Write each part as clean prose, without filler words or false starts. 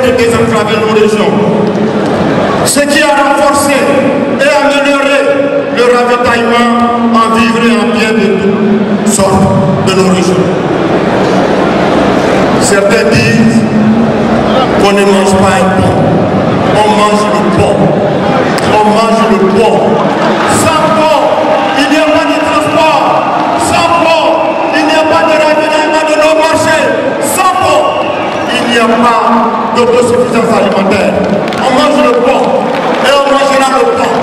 de désenclaver nos régions. Ce qui a renforcé et amélioré le ravitaillement en vivres et en biens de toutes sortes de nos régions. Certains disent qu'on ne mange pas un pont, on mange le pont. On mange le pont. Sans pont, il n'y a pas de transport. Sans pont, il n'y a pas de ravitaillement de nos marchés. Sans pont, il n'y a pas d'autosuffisance alimentaire. On mange le pont et on mangera le pont.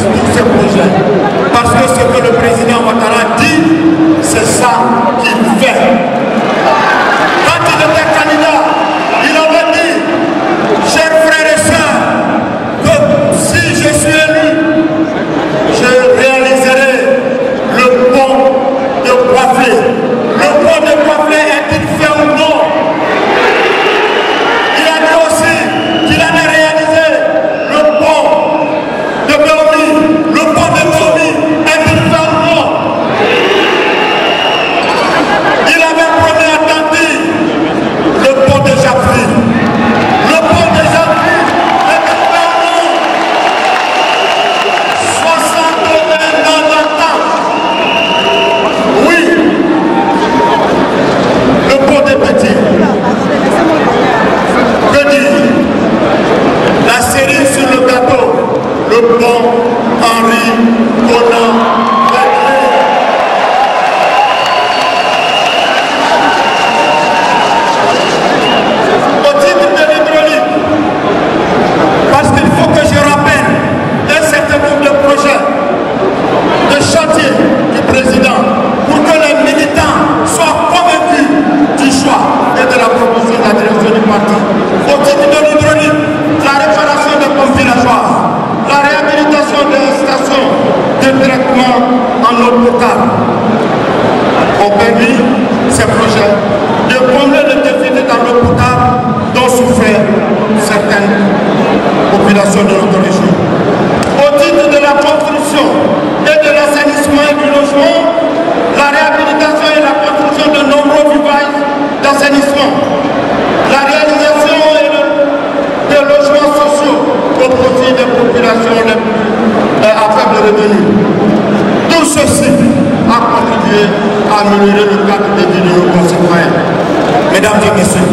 Tous ces projets. Parce que ce que le président Ouattara dit, c'est ça qu'il fait. Quand il était candidat, il avait dit, chers frères et sœurs, que si je suis élu, je réaliserai le pont de Boisflé. Le pont de Boisflé est-il fait ou non? Il a dit aussi qu'il allait réaliser le pont de Béoumi. Le pont de Béoumi est-il fait ou non? Il avait promis à Tanti le pont de Jafri. Le pont de Jafri est-il fait ou non? 61 ans d'attente. Oui. Le pont des petits. Que dire? La série sur le gâteau. Le pont Henri Conan. Au titre de l'hydraulique, parce qu'il faut que je rappelle un certain nombre de projets, de chantiers du président, pour que les militants soient convaincus du choix et de la proposition de la direction du parti. Au titre de l'hydraulique, la réparation des pompes villageoises, la réhabilitation des stations de traitement en eau potable ont permis ces projets de combler le déficit en eau potable dont souffraient certaines populations de notre région. Au titre de la construction et de l'assainissement et du logement, la réhabilitation et la construction de nombreux villages d'assainissement, la réalisation de logements sociaux au profit des populations à faible revenu. Tout ceci a contribué à améliorer le cadre de vie de nos concitoyens. Mesdames et messieurs,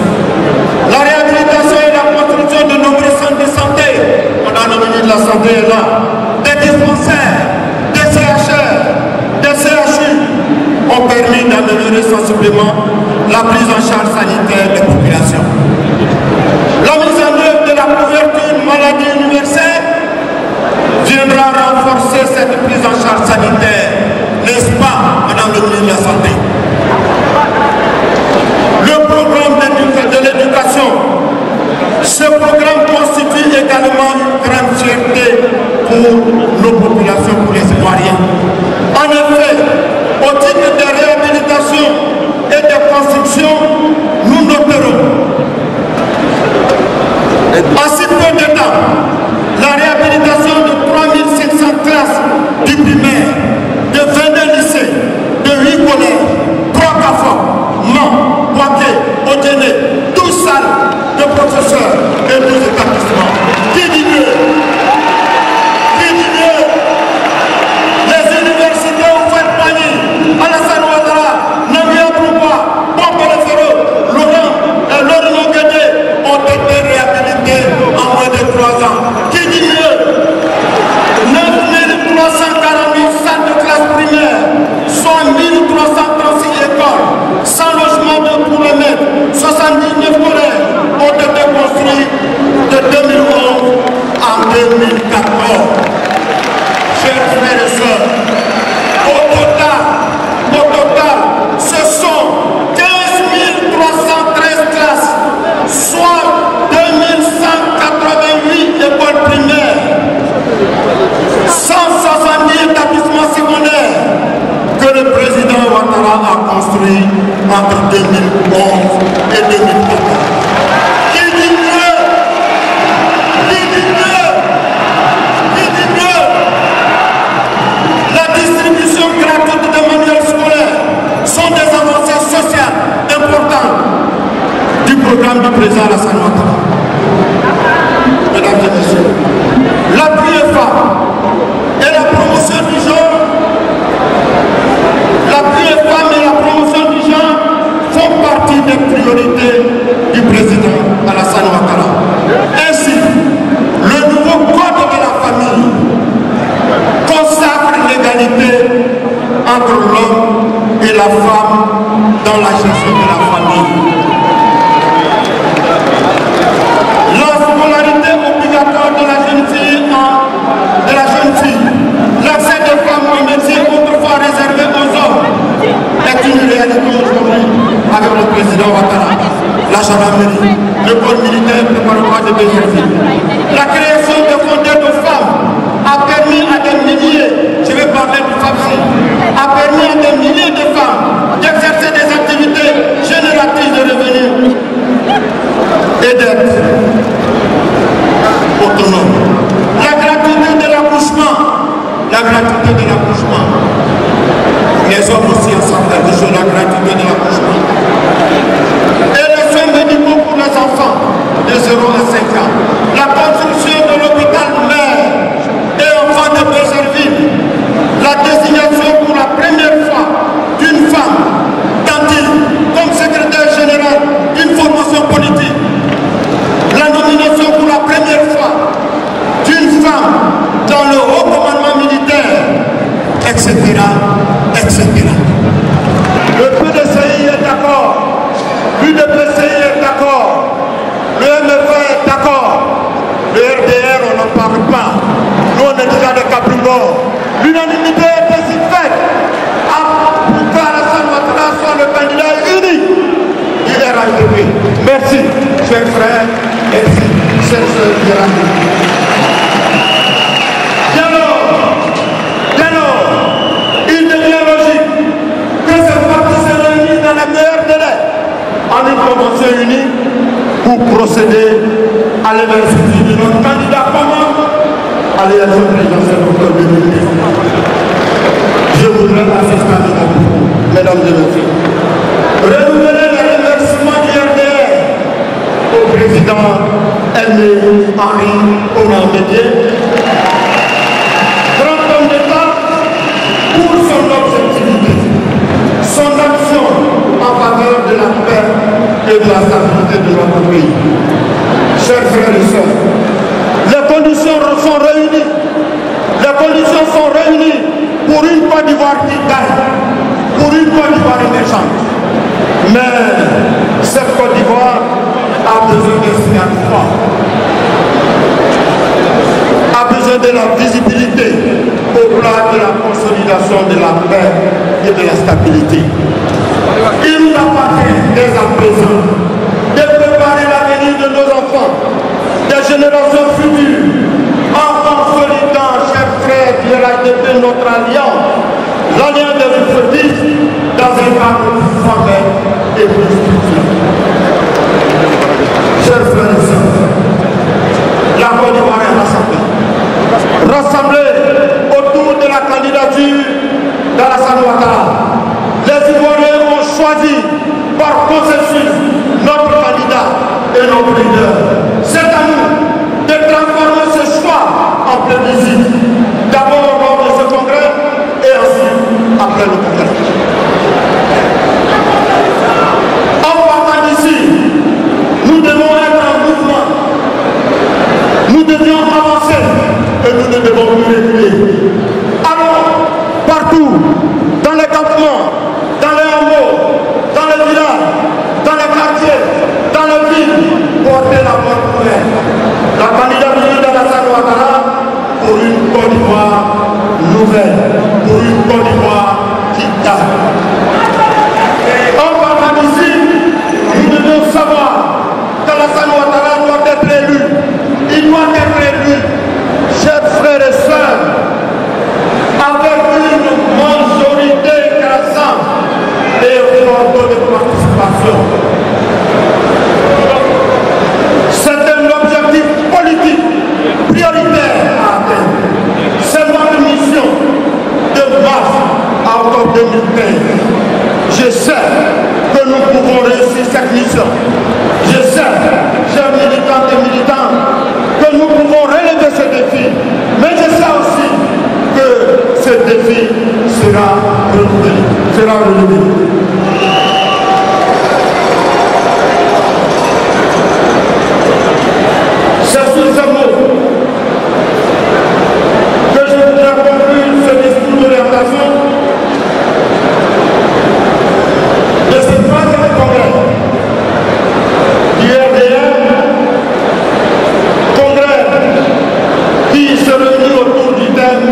la réhabilitation et la construction de nombreux centres de santé, pendant le ministre de la Santé est là, des dispensaires, des CHR, des CHU, ont permis d'améliorer sensiblement la prise en charge sanitaire des populations. La mise en œuvre de la couverture maladie universelle viendra renforcer cette prise en charge sanitaire, n'est-ce pas, Madame le ministre de la Santé? Le programme de l'éducation, ce programme constitue également une grande fierté pour nos populations, pour les citoyens. En effet, au titre des réhabilitations et des constructions, nous noterons en si peu de temps la réhabilitation de 3700 classes du primaire, de 22 lycées, de 8 collèges, Paris entre 2011 et 2014. Qui dit mieux? La distribution gratuite de manuels scolaires sont des avancées sociales importantes du programme du président Alassane Ouattara. Mesdames et messieurs, l'appui aux femmes et la promotion du genre, l'appui aux femmes et la promotion du genre font partie des priorités du président Alassane Ouattara. Ainsi, le nouveau code de la famille consacre l'égalité entre l'homme et la femme dans la gestion de la famille. La scolarité obligatoire de la jeune fille, l'accès des femmes aux métiers autrefois réservés aux hommes est une réalité aujourd'hui avec le président Ouattara. La gendarmerie, le corps militaire préparatoire de BGF. La création de fondés de femmes a permis à des milliers, je vais parler du FAPSI, a permis à des milliers de femmes d'exercer des activités génératrices de revenus et d'être autonomes. La gratuité de l'accouchement, les hommes aussi ensemble sur la gratuité de l'accouchement. Et les soins médicaux pour les enfants de 0 à 5 ans. La construction de l'hôpital mère et enfants de Bergerville. La désignation pour la première fois d'une femme tantine comme secrétaire général d'une formation politique. La nomination pour la première fois d'une femme dans le haut commandement militaire, etc., etc. Le PDCI est d'accord, l'UDPCI est d'accord, le MFA est d'accord, le RDR on n'en parle pas, nous on est déjà des capricornes. L'unanimité est ainsi faite pour qu'Alassane Ouattara soit le candidat unique du RHDP. Merci, chers frères, merci, chers sœurs de la vie. Dès lors, il devient logique que ces partis se réunissent dans les meilleurs délais en une convention unique pour procéder à l'investiture de notre candidat commun à l'élection présidentielle d'octobre 2010. Je voudrais à ce stade de mon propos, mesdames et messieurs, renouveler les remerciements du RDR au président Aimé Henri Konan Bédié, grand homme d'État, pour son objectivité, son action en faveur de la paix et de la stabilité de notre pays. Chers frères et sœurs, les conditions sont réunies. Les conditions sont réunies pour une Côte d'Ivoire qui gagne, pour une Côte d'Ivoire émergente. Mais cette Côte d'Ivoire a besoin d'un signal fort, a besoin de la visibilité au plan de la consolidation de la paix et de la stabilité. Il nous appartient dès à présent de préparer l'avenir de nos enfants, des générations futures, en consolidant, chers frères du RHDP, notre alliance, l'alliance des Oufoutis, dans un cadre plus formel et plus structuré. Chers frères et sœurs, la Côte d'Ivoire est rassemblée autour de la candidature d'Alassane Ouattara. Les Ivoiriens ont choisi par consensus notre candidat et notre leader. C'est à nous de transformer ce choix en plébiscite, d'abord lors de ce congrès et ensuite après le congrès. En partant d'ici, nous devons être en mouvement, nous devions avancer et nous ne devons plus reculer. Alors, partout, dans les campements, dans les hameaux, dans les villages, dans les quartiers, dans les villes, porter la bonne nouvelle. La candidature d'Alassane Ouattara pour une bonne coopération. C'est un objectif politique prioritaire à atteindre. C'est notre mission de mars à octobre 2015. Je sais que nous pouvons réussir cette mission. Je sais, chers militantes et militants, que nous pouvons relever ce défi. Mais je sais aussi que ce défi sera relevé. C'est sur ce mot que je voudrais conclure ce discours d'orientation de ce troisième congrès du RDR, congrès qui se réunit autour du thème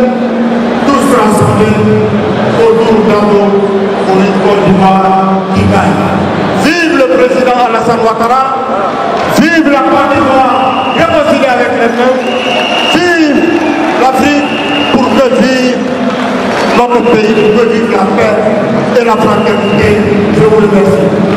tous rassemblés autour d'Abo pour une Côte d'Ivoire qui gagne. Vive le président Alassane Ouattara, vive la Côte d'Ivoire réconciliée avec les peuples, vive l'Afrique pour que vive notre pays, pour que vive la paix et la fraternité. Je vous remercie.